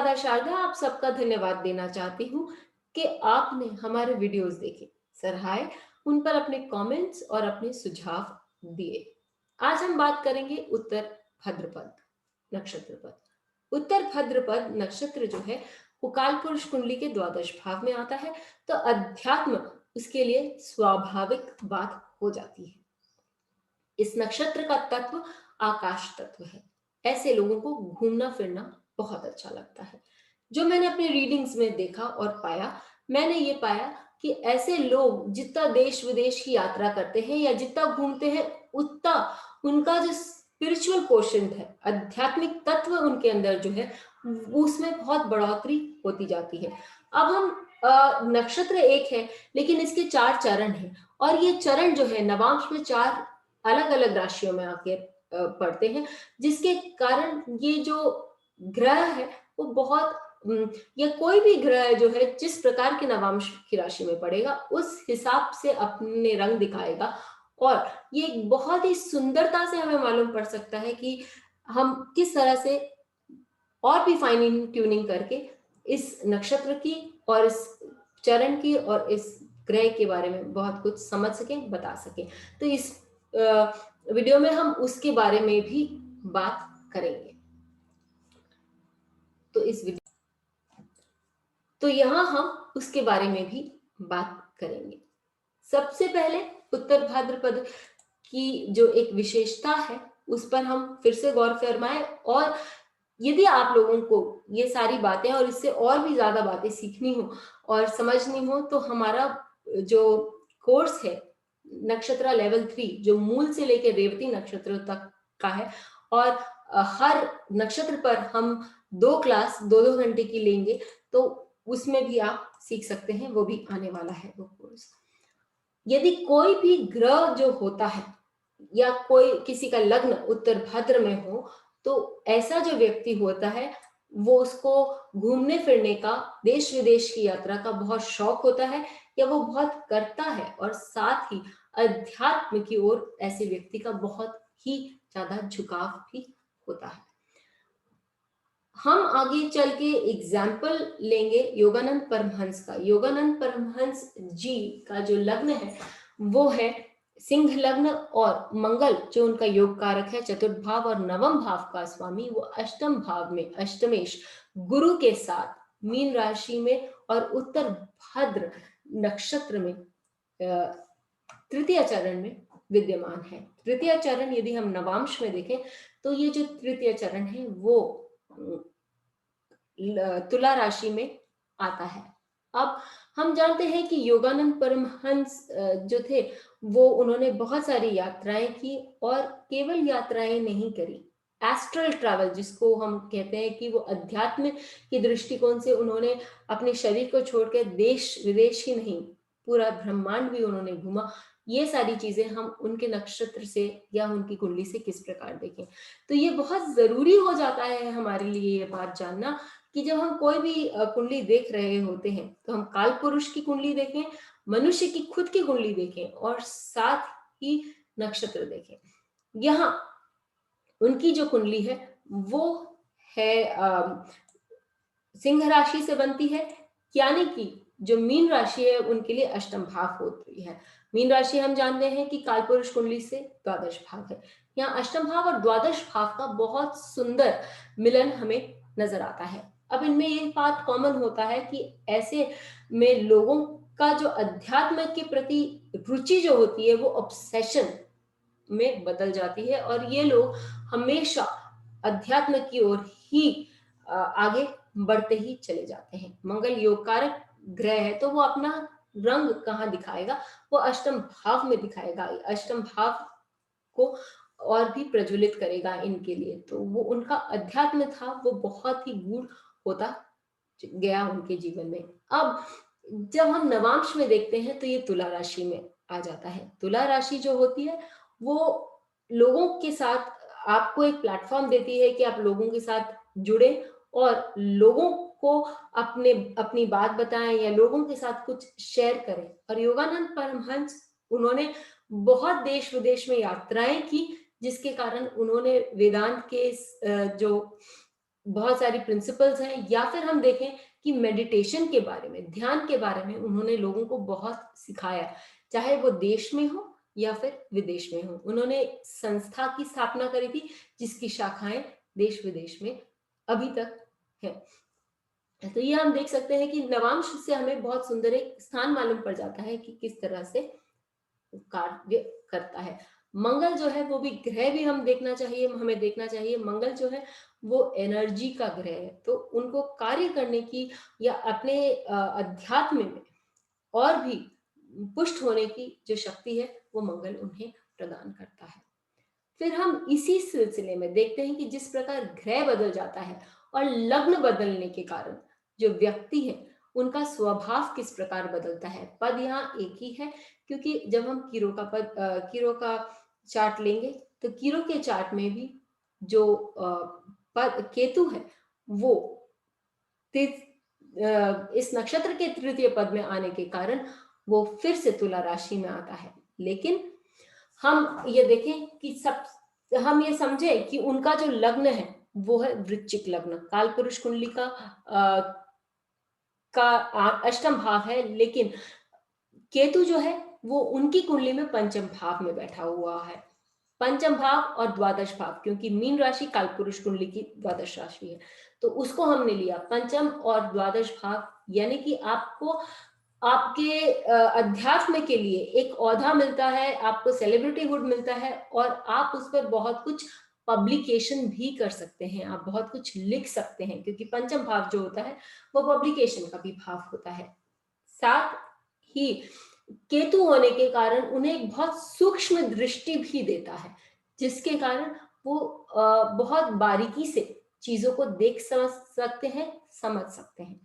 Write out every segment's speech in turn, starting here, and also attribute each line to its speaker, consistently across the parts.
Speaker 1: राधा शारदा, आप सबका धन्यवाद देना चाहती हूँ कि आपने हमारे वीडियोस देखे, सराहे, उन पर अपने कमेंट्स और अपने सुझाव दिए। आज हम बात करेंगे उत्तर भाद्रपद नक्षत्र पर। उत्तर भाद्रपद नक्षत्र जो है वो कालपुरुष कुंडली के द्वादश भाव में आता है, तो अध्यात्म उसके लिए स्वाभाविक बात हो जाती है। इस नक्षत्र का तत्व आकाश तत्व है। ऐसे लोगों को घूमना फिरना बहुत अच्छा लगता है। जो मैंने अपने रीडिंग्स में देखा और पाया, मैंने ये पाया कि ऐसे लोग जितना देश विदेश की यात्रा करते हैं या जितना घूमते हैं, उतना उनका जो स्पिरिचुअल कोशेंट है, आध्यात्मिक तत्व उनके अंदर जो है, उसमें बहुत बढ़ोतरी होती जाती है। अब हम नक्षत्र एक है, लेकिन इसके 4 चरण हैं और ये चरण जो है नवांश में 4 अलग अलग राशियों में आके पड़ते हैं, जिसके कारण ये जो ग्रह है वो बहुत या कोई भी ग्रह जो है जिस प्रकार के नवांश की राशि में पड़ेगा उस हिसाब से अपने रंग दिखाएगा। और ये बहुत ही सुंदरता से हमें मालूम पड़ सकता है कि हम किस तरह से और भी फाइन ट्यूनिंग करके इस नक्षत्र की और इस चरण की और इस ग्रह के बारे में बहुत कुछ समझ सकें, बता सकें। तो इस वीडियो में हम उसके बारे में भी बात करेंगे। तो इस वीडियो तो यहाँ हम उसके बारे में भी बात करेंगे। सबसे पहले उत्तर भाद्रपद की जो एक विशेषता है उस पर हम फिर से गौर फरमाएं, और यदि आप लोगों को ये सारी बातें और इससे और भी ज्यादा बातें सीखनी हो और समझनी हो, तो हमारा जो कोर्स है नक्षत्र लेवल 3 जो मूल से लेकर रेवती नक्षत्र तक का है, और हर नक्षत्र पर हम 2 क्लास 2-2 घंटे की लेंगे, तो उसमें भी आप सीख सकते हैं। वो भी आने वाला है वो कोर्स। यदि कोई भी ग्रह जो होता है या कोई किसी का लग्न उत्तर भाद्र में हो, तो ऐसा जो व्यक्ति होता है वो उसको घूमने फिरने का, देश विदेश की यात्रा का बहुत शौक होता है या वो बहुत करता है, और साथ ही अध्यात्म की ओर ऐसे व्यक्ति का बहुत ही ज्यादा झुकाव भी होता है। हम आगे चल के एग्जाम्पल लेंगे योगानंद परमहंस का। योगानंद परमहंस जी का जो लग्न है वो है सिंह लग्न, और मंगल जो उनका योग कारक है, चतुर्थ भाव और नवम भाव का स्वामी, वो अष्टम भाव में अष्टमेश गुरु के साथ मीन राशि में और उत्तर भाद्र नक्षत्र में तृतीय चरण में विद्यमान है। तृतीय चरण यदि हम नवांश में देखें तो ये जो तृतीय चरण है वो तुला राशि में आता है। अब हम जानते हैं कि योगानंद परमहंस जो थे वो उन्होंने बहुत सारी यात्राएं की, और केवल यात्राएं नहीं करी, एस्ट्रल ट्रैवल जिसको हम कहते हैं कि वो अध्यात्म के दृष्टिकोण से उन्होंने अपने शरीर को छोड़कर देश विदेश ही नहीं, पूरा ब्रह्मांड भी उन्होंने घूमा। ये सारी चीजें हम उनके नक्षत्र से या उनकी कुंडली से किस प्रकार देखें, तो ये बहुत जरूरी हो जाता है हमारे लिए ये बात जानना कि जब हम कोई भी कुंडली देख रहे होते हैं तो हम काल पुरुष की कुंडली देखें, मनुष्य की खुद की कुंडली देखें और साथ ही नक्षत्र देखें। यहाँ उनकी जो कुंडली है वो है सिंह राशि से बनती है, यानी कि जो मीन राशि है उनके लिए अष्टम भाव होती है। मीन राशि हम जानते हैं कि कालपुरुष कुंडली से द्वादश भाव है। यहाँ अष्टम भाव और द्वादश भाव का बहुत सुंदर मिलन हमें नजर आता है। अब इनमें ये बात कॉमन होता है कि ऐसे में लोगों का जो अध्यात्म के प्रति रुचि जो होती है वो ऑब्सेशन में बदल जाती है, और ये लोग हमेशा अध्यात्म की ओर ही आगे बढ़ते ही चले जाते हैं। मंगल योग कारक ग्रह है तो वो अपना रंग कहाँ दिखाएगा, वो अष्टम भाव में दिखाएगा। अष्टम भाव को और भी प्रज्वलित करेगा इनके लिए, तो वो उनका अध्यात्म था वो बहुत ही गूढ़ होता गया उनके जीवन में। अब जब हम नवांश में देखते हैं तो ये तुला राशि में आ जाता है। तुला राशि जो होती है वो लोगों के साथ आपको एक प्लेटफॉर्म देती है कि आप लोगों के साथ जुड़े और लोगों को अपनी बात बताएं या लोगों के साथ कुछ शेयर करें। और योगानंद परमहंस उन्होंने बहुत देश विदेश में यात्राएं की, जिसके कारण उन्होंने वेदांत के जो बहुत सारी प्रिंसिपल्स हैं, या फिर हम देखें कि मेडिटेशन के बारे में, ध्यान के बारे में उन्होंने लोगों को बहुत सिखाया, चाहे वो देश में हो या फिर विदेश में हो। उन्होंने संस्था की स्थापना करी थी जिसकी शाखाएं देश विदेश में अभी तक है। तो ये हम देख सकते हैं कि नवांश से हमें बहुत सुंदर एक स्थान मालूम पड़ जाता है कि किस तरह से कार्य करता है। मंगल जो है वो भी ग्रह भी हम देखना चाहिए, हमें देखना चाहिए। मंगल जो है वो एनर्जी का ग्रह है, तो उनको कार्य करने की या अपने अध्यात्म में और भी पुष्ट होने की जो शक्ति है वो मंगल उन्हें प्रदान करता है। फिर हम इसी सिलसिले में देखते हैं कि जिस प्रकार ग्रह बदल जाता है और लग्न बदलने के कारण जो व्यक्ति है उनका स्वभाव किस प्रकार बदलता है। पद यहाँ एक ही है, क्योंकि जब हम कीरो का चार्ट लेंगे तो कीरो के चार्ट में भी जो पद केतु है वो इस नक्षत्र के तृतीय पद में आने के कारण वो फिर से तुला राशि में आता है। लेकिन हम ये देखें कि हम ये समझे कि उनका जो लग्न है वो है वृश्चिक लग्न, काल पुरुष कुंडली का अष्टम भाव है, लेकिन केतु जो है वो उनकी कुंडली में पंचम भाव में बैठा हुआ है। पंचम भाव और द्वादश भाव, क्योंकि मीन राशि कालपुरुष कुंडली की द्वादश राशि है, तो उसको हमने लिया पंचम और द्वादश भाव, यानी कि आपको आपके अध्यात्म के लिए एक औधा मिलता है, आपको सेलिब्रिटीहुड मिलता है और आप उस पर बहुत कुछ पब्लिकेशन भी कर सकते हैं, आप बहुत कुछ लिख सकते हैं, क्योंकि पंचम भाव जो होता है वो पब्लिकेशन का भी भाव होता है। साथ ही केतु होने के कारण उन्हें एक बहुत सूक्ष्म दृष्टि भी देता है, जिसके कारण वो बहुत बारीकी से चीजों को देख समझ सकते हैं, समझ सकते हैं।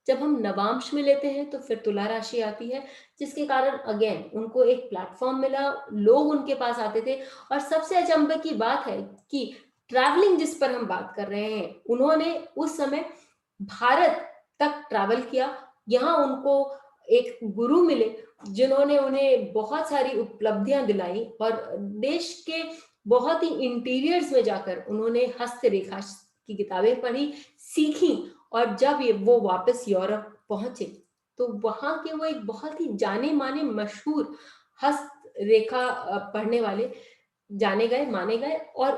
Speaker 1: जब हम नवांश में लेते हैं तो फिर तुला राशि आती है, जिसके कारण अगेन उनको एक प्लेटफॉर्म मिला, लोग उनके पास आते थे। और सबसे अचंभे की बात है कि ट्रैवलिंग जिस पर हम बात कर रहे हैं, उन्होंने उस समय भारत तक ट्रैवल किया। यहाँ उनको एक गुरु मिले जिन्होंने उन्हें बहुत सारी उपलब्धियां दिलाई और देश के बहुत ही इंटीरियर्स में जाकर उन्होंने हस्तरेखा की किताबें पढ़ी, सीखी, और जब वो वापस यूरोप पहुंचे तो वहां के वो एक बहुत ही जाने माने मशहूर हस्तरेखा पढ़ने वाले जाने गए, माने गए, और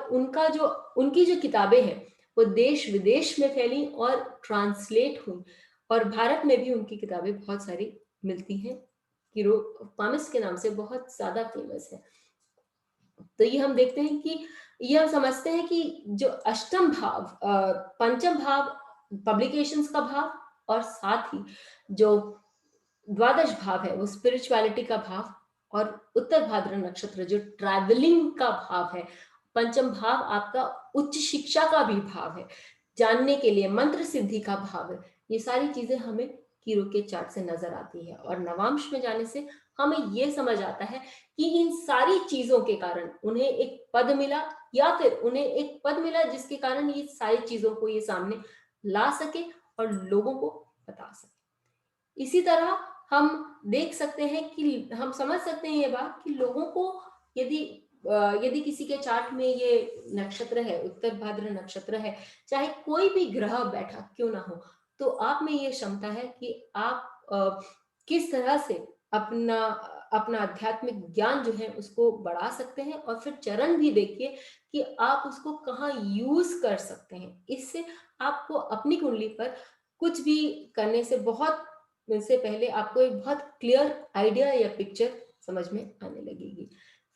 Speaker 1: उनकी जो किताबें हैं वो देश विदेश में फैली और ट्रांसलेट हुई, और भारत में भी उनकी किताबें बहुत सारी मिलती हैं। कीरो पामिस के नाम से बहुत ज्यादा फेमस है। तो ये हम देखते हैं कि ये हम समझते हैं कि जो अष्टम भाव, पंचम भाव पब्लिकेशंस का भाव, और साथ ही जो द्वादश भाव है वो स्पिरिचुअलिटी का भाव, और उत्तर भाद्र नक्षत्र जो ट्रैवलिंग का भाव है। पंचम भाव आपका उच्च शिक्षा का भी भाव है, जानने के लिए मंत्र सिद्धि का भाव है। ये सारी चीजें हमें कीरो के चार्ट से नजर आती है, और नवांश में जाने से हमें ये समझ आता है कि इन सारी चीजों के कारण उन्हें एक पद मिला, या फिर उन्हें एक पद मिला जिसके कारण ये सारी चीजों को ये सामने ला सके और लोगों को बता सके। इसी तरह हम देख सकते हैं कि हम समझ सकते हैं ये बात कि लोगों को यदि यदि किसी के चार्ट में ये नक्षत्र है, उत्तर भाद्र नक्षत्र है, चाहे कोई भी ग्रह बैठा क्यों ना हो, तो आप में ये क्षमता है कि आप किस तरह से अपना अपना आध्यात्मिक ज्ञान जो है उसको बढ़ा सकते हैं, और फिर चरण भी देखिए कि आप उसको कहाँ यूज कर सकते हैं। इससे आपको अपनी कुंडली पर कुछ भी करने से पहले आपको एक बहुत क्लियर आइडिया या पिक्चर समझ में आने लगेगी।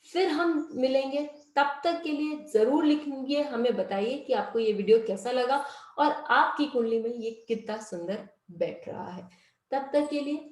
Speaker 1: फिर हम मिलेंगे, तब तक के लिए जरूर लिखेंगे, हमें बताइए कि आपको ये वीडियो कैसा लगा और आपकी कुंडली में ये कितना सुंदर बैठ रहा है। तब तक के लिए